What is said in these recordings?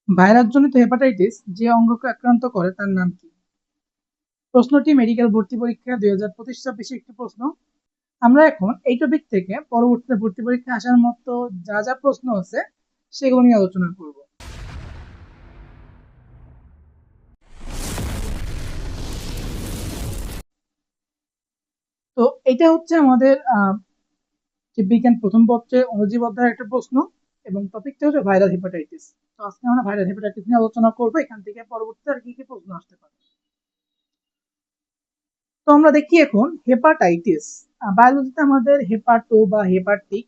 ভাইরাসজনিত hepatitis যে অঙ্গকে আক্রান্ত করে তার নাম কি? প্রশ্নটি মেডিকেল ভর্তি পরীক্ষা 2025-26 একটি প্রশ্ন। আমরা এখন এই টপিক থেকে পরবর্তীতে ভর্তি পরীক্ষা আসার মতো যা যা প্রশ্ন আছে সেগুলো নিয়ে আলোচনা করব। তো এটা হচ্ছে আমাদের জীববিজ্ঞান প্রথম পত্রে অণুজীব অধ্যায়ের একটা প্রশ্ন এবং টপিকটা হচ্ছে ভাইরাল হেপাটাইটিস। তো আজকে আমরা ভাইরাল হেপাটাইটিস নিয়ে আলোচনা করবো, এখান থেকে পরবর্তীতে আর কি কি প্রশ্ন আসতে পারে। তো আমরা দেখি এখন হেপাটাইটিস। বায়োলজিতে আমাদের হেপাটো বা হেপাটিক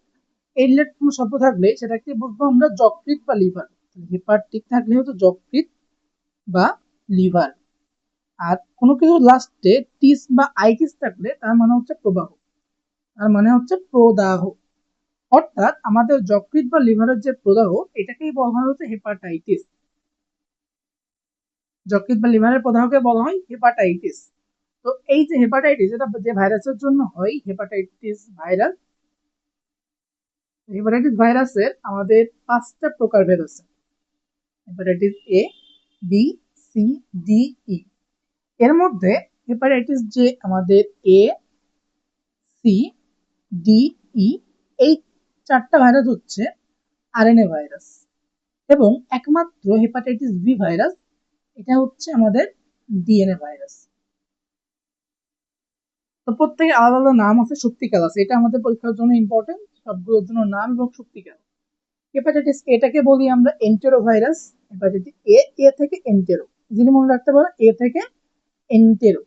এই রিলেটেড কোনো শব্দ থাকলে সেটাকে বুঝবো আমরা যকৃৎ বা লিভার। হেপাটিক থাকলে হচ্ছে যকৃৎ বা লিভার। আর কোনো কিছু লাস্টে টিস বা আইটিস থাকলে তার মানে হচ্ছে প্রবাহ, তার মানে হচ্ছে প্রদাহ। অর্থাৎ আমাদের যকৃৎ বা লিভারের যে প্রদাহ এটাকেই বলা হয় হচ্ছে হেপাটাইটিস। যকৃৎ বা লিভারের প্রদাহকে বলা হয় হেপাটাইটিস। তো এই যে হেপাটাইটিস, এটা যে ভাইরাসের জন্য হয় হেপাটাইটিস ভাইরাস। হেপাটাইটিস ভাইরাসের আমাদের 5টা প্রকারভেদ আছে। Hepatitis A, B, C, D, E. এর মধ্যে হেপাটাইটিস যে আমাদের এ, সি, ডি, ই এই 4টা ভাইরাস হচ্ছে আরএনএ ভাইরাস এবং একমাত্র হেপাটাইটিস বি ভাইরাস এটা হচ্ছে আমাদের ডিএনএ ভাইরাস। তো প্রত্যেকে আলাদা আলাদা নাম আছে, শক্তিকাল আছে, এটা আমাদের পরীক্ষার জন্য ইম্পর্টেন্ট। সবগুলোর জন্য নাম এবং শক্তিকাল। হেপাটাইটিস এটাকে বলি আমরা এন্টেরো ভাইরাস। হেপাটাইটিস এ, এ থেকে এন্টেরো, যিনি মনে রাখতে পারো এ থেকে এন্টেরো।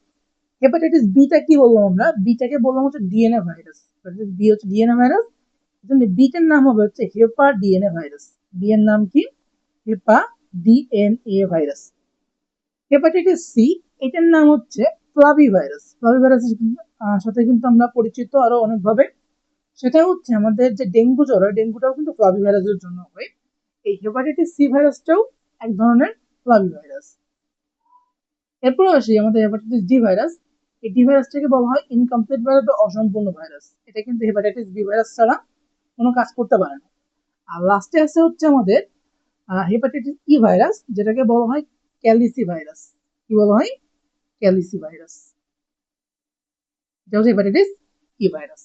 হেপাটাইটিস বিটা কি বললাম আমরা? বিটাকে বললাম হচ্ছে ডিএনএ ভাইরাস। বি হচ্ছে ডিএনএ ভাইরাস, বিটার নাম হবে হচ্ছে হেপা ডিএনএ ভাইরাস। বি এর নাম কি? হেপা ডিএনএ ভাইরাস। হেপাটাইটিস সি এটার নাম হচ্ছে ফ্লাভি ভাইরাস। ফ্লাভি ভাইরাসের সাথে কিন্তু আমরা পরিচিত আরো অনেকভাবে। সেটা হচ্ছে আমাদের যে ডেঙ্গু জ্বর হয়, ডেঙ্গুটাও কিন্তু ফ্লাভি ভাইরাসের জন্য হয়। এই হেপাটাইটিস সি ভাইরাসটাও এক ধরনের ফ্লাভি ভাইরাস। এরপর আসি আমাদের হেপাটাইটিস ডি ভাইরাস। এই ডি ভাইরাসটাকে বলা হয় ইনকমপ্লিট ভাইরাস বা অসম্পূর্ণ ভাইরাস। এটা কিন্তু হেপাটাইটিস বি ভাইরাস ছাড়া কোনো কাজ করতে পারে না। আর লাস্টে আছে হচ্ছে আমাদের হেপাটাইটিস ই ভাইরাস, যেটাকে বলা হয় ক্যালিসি ভাইরাস। কি বলা হয়? Calici virus. এটা হচ্ছে হেপাটাইটিস ই ভাইরাস।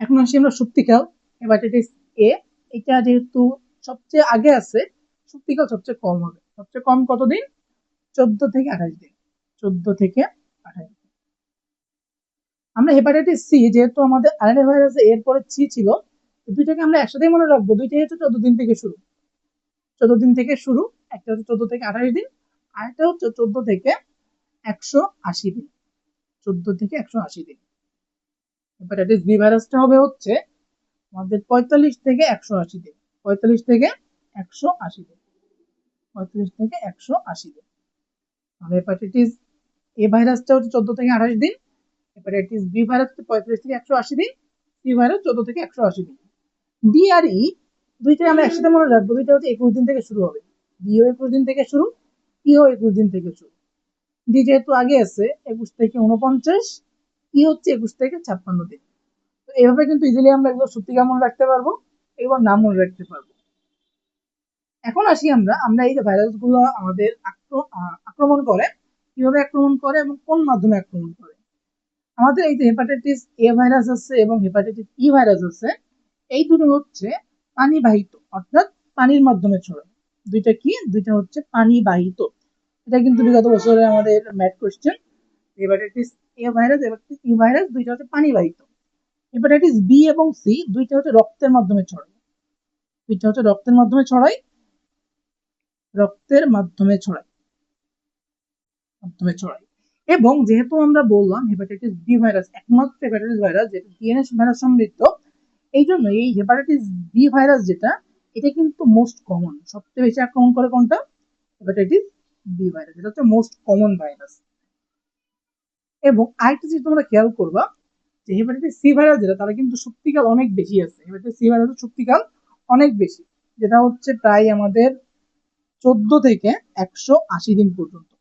এখন আসি আমরা শক্তিকাল। হেপাটাইটিস এ, এটা যেহেতু সবচেয়ে আগে আছে, শক্তিকাল সবচেয়ে কম হবে। সবচেয়ে কম কতদিন? 14 থেকে 28 দিন। 14 থেকে 28 দিন। আমরা হেপাটাইটিস সি, যেহেতু আমাদের আরএনএ ভাইরাস এরপরে সি ছিল, দুইটাকে আমরা একসাথে মনে রাখবো। দুইটাই হচ্ছে 14 দিন থেকে শুরু। 14 দিন থেকে শুরু। একটা হচ্ছে 14 থেকে 28 দিন, আরেকটা হচ্ছে 14 থেকে 180 দিন। 14 থেকে 180 দিন। হেপাটাইটিস বি ভাইরাসটা হবে হচ্ছে আমাদের 45 থেকে 180 দিন। 45 থেকে 180 দিন। 45 থেকে 180 দিন। আর হেপাটাইটিস এ ভাইরাসটা হচ্ছে 14 থেকে 28 দিন। হেপাটাইটিস বি ভাইরাস হচ্ছে 45 থেকে 180 দিন। সি ভাইরাস 14 থেকে 180 দিন। ডি আর ই দুইটাই আমরা একসাথে মনে রাখবো। দুইটা হচ্ছে 21 দিন থেকে শুরু হবে। ডিও 21 দিন থেকে শুরু, ইও 21 দিন থেকে শুরু। ডি যেহেতু আগে আছে 21 থেকে 49, ই হচ্ছে 21 থেকে 56 দিন। তো এইভাবে কিন্তু ইজিলি আমরা এগুলো সত্যিকার মনে রাখতে পারবো, এবার নাম মনে রাখতে পারবো। এখন আসি আমরা আমরা এই যে ভাইরাস গুলো আমাদের আক্রমণ করে, কিভাবে আক্রমণ করে এবং কোন মাধ্যমে আক্রমণ করে। আমাদের এই যে হেপাটাইটিস এ ভাইরাস আছে এবং হেপাটাইটিস ই ভাইরাস আছে, এই দুটো হচ্ছে পানিবাহিত, অর্থাৎ পানির মাধ্যমে ছড়ায়। দুইটা কি? দুইটা হচ্ছে পানিবাহিত। এটা কিন্তু বিগত বছরে আমাদের math question. Hepatitis A virus, hepatitis E virus দুইটা হচ্ছে পানিবাহিত। হেপাটাইটিস বি এবং সি দুইটা হচ্ছে রক্তের মাধ্যমে ছড়ায়। দুইটা হচ্ছে রক্তের মাধ্যমে ছড়ায়। রক্তের মাধ্যমে ছড়ায়। মাধ্যমে ছড়ায়। এবং যেহেতু আমরা বললাম হেপাটাইটিস বি ভাইরাস একমাত্র হেপাটাইটিস ভাইরাস যেটা ডিএনএ ভাইরাস সমৃদ্ধ, এই জন্য এই হেপাটাইটিস বি ভাইরাস যেটা, এটা কিন্তু মোস্ট কমন। সবচেয়ে বেশি আক্রমণ করে কোনটা? Hepatitis B virus. এটা হচ্ছে মোস্ট কমন ভাইরাস। এবং আরেকটা জিনিস তোমরা খেয়াল করবা যে হেপাটাইটিস সি ভাইরাস যেটা, তারা কিন্তু শক্তিকাল অনেক বেশি আছে। হেপাটাইটিস সি ভাইরাসের শক্তিকাল অনেক বেশি, যেটা হচ্ছে প্রায় আমাদের 14 থেকে 180 দিন পর্যন্ত।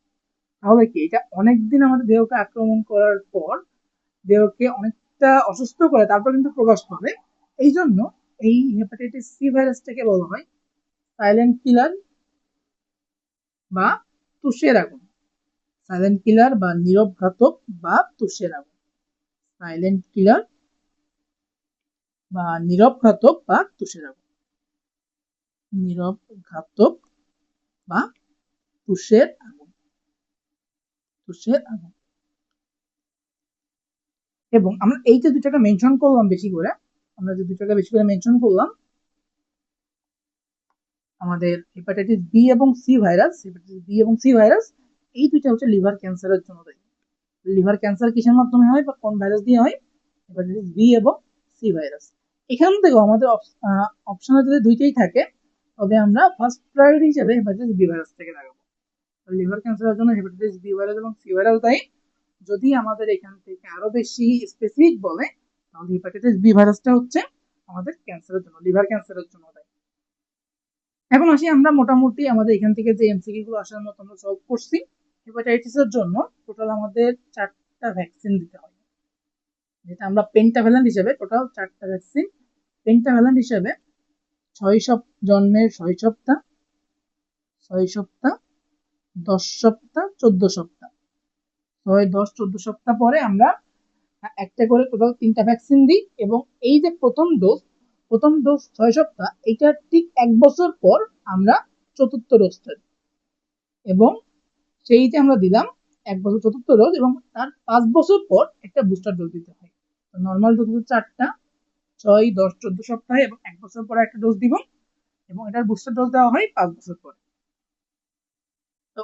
তাহলে কি এটা অনেকদিন আমাদের দেহকে আক্রমণ করার পর দেহকে অনেকটা অসুস্থ করে, তারপর কিন্তু প্রকাশ পাবে। এই জন্য এই হেপাটাইটিস সি ভাইরাসটাকে বলা হয় সাইলেন্ট কিলার বা তুষের আগুন, সাইলেন্ট কিলার বা নীরব ঘাতক বা তুষের আগুন, সাইলেন্ট কিলার বা নীরব ঘাতক বা তুষের আগুন, নীরব ঘাতক বা তুষের আগুন, তুষের আগুন। এবং আমরা এই যে দুটাকে মেনশন করলাম বেশি করে, আমরা যে দুটাকে বেশি করে মেনশন করলাম, আমাদের হেপাটাইটিস বি এবং সি ভাইরাস, হেপাটাইটিস বি এবং সি ভাইরাস এই দুইটা হচ্ছে লিভার ক্যান্সারের জন্য দায়ী। লিভার ক্যান্সার কিসের মাধ্যমে হয় বা কোন ভাইরাস দিয়ে হয়? হেপাটাইটিস বি এবং সি ভাইরাস। এখান থেকেও আমাদের অপশনে যদি দুইটাই থাকে, তবে আমরা ফার্স্ট প্রায়োরিটি হিসেবে হেপাটাইটিস বি ভাইরাস থেকে লাগাবো। লিভার ক্যান্সারের জন্য হেপাটাইটিস বি ভাইরাস এবং সি ভাইরাস দায়ী। যদি আমাদের এখান থেকে আরো বেশি স্পেসিফিক বলে, তাহলে হেপাটাইটিস বি ভাইরাসটা হচ্ছে আমাদের ক্যান্সারের জন্য, লিভার ক্যান্সারের জন্য দায়ী। এখন আসি আমরা মোটামুটি আমাদের এখান থেকে যে এমসিকিউ গুলো আসার মতো আমরা সলভ করছি। হেপাটাইটিসের জন্য টোটাল আমাদের 4টা ভ্যাকসিন দিতে হয়, যেটা আমরা পেন্টাভ্যালেন্ট হিসেবে টোটাল 4টা ভ্যাকসিন। পেন্টাভ্যালেন্ট হিসেবে 6 জন্মের 6 সপ্তাহ, 6 সপ্তাহ, 10 সপ্তাহ, 14 সপ্তাহ, 6, 10, 14 সপ্তাহ পরে আমরা একটা করে টোটাল 3টা ভ্যাকসিন দিই। এবং এই যে প্রথম ডোজ 6 সপ্তাহ, এটা ঠিক 1 বছর পর আমরা চতুর্থ ডোজটা দিই। এবং সেই যে আমরা দিলাম 1 বছর চতুর্থ ডোজ, এবং তার 5 বছর পর একটা বুস্টার ডোজ দিতে হয়। নর্মাল ডোজ 4টা, 6, 10, 14 সপ্তাহে, এবং 1 বছর পরে একটা ডোজ দিব, এবং এটার বুস্টার ডোজ দেওয়া হয় 5 বছর পরে। তো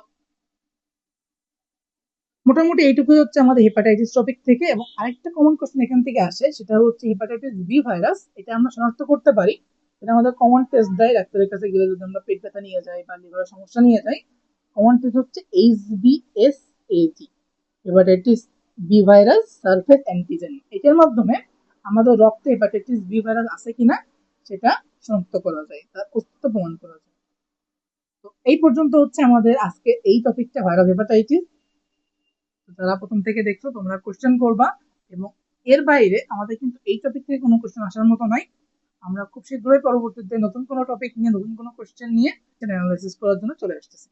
মোটামুটি এইটুকুই হচ্ছে আমাদের হেপাটাইটিস টপিক থেকে। এবং আরেকটা কমন কোশ্চেন এখান থেকে আসে, সেটা হচ্ছে হেপাটাইটিস বি ভাইরাস এটা আমরা শনাক্ত করতে পারি। এটা আমাদের কমন টেস্ট দেয় ডাক্তারের কাছে গেলে, যদি আমরা পেট ব্যথা নিয়ে যাই বা লিভারের সমস্যা নিয়ে যাই। কমন টেস্ট হচ্ছে HBsAg, hepatitis B virus surface antigen. এটার মাধ্যমে আমাদের রক্তে হেপাটাইটিস বি ভাইরাস আছে কিনা সেটা শনাক্ত করা যায়, তার অস্তিত্ব প্রমাণ করা যায়। তো এই পর্যন্ত হচ্ছে আমাদের আজকে এই টপিকটা, ভাইরাল হেপাটাইটিস। যারা প্রথম থেকে দেখছো তোমরা কোশ্চেন করবা, এবং এর বাইরে আমাদের কিন্তু এই টপিক থেকে কোনো কোশ্চেন আসার মতো নাই। আমরা খুব শীঘ্রই পরবর্তীতে নতুন কোনো টপিক নিয়ে, নতুন কোনো কোশ্চেন নিয়ে অ্যানালাইসিস করার জন্য চলে আসতেছি।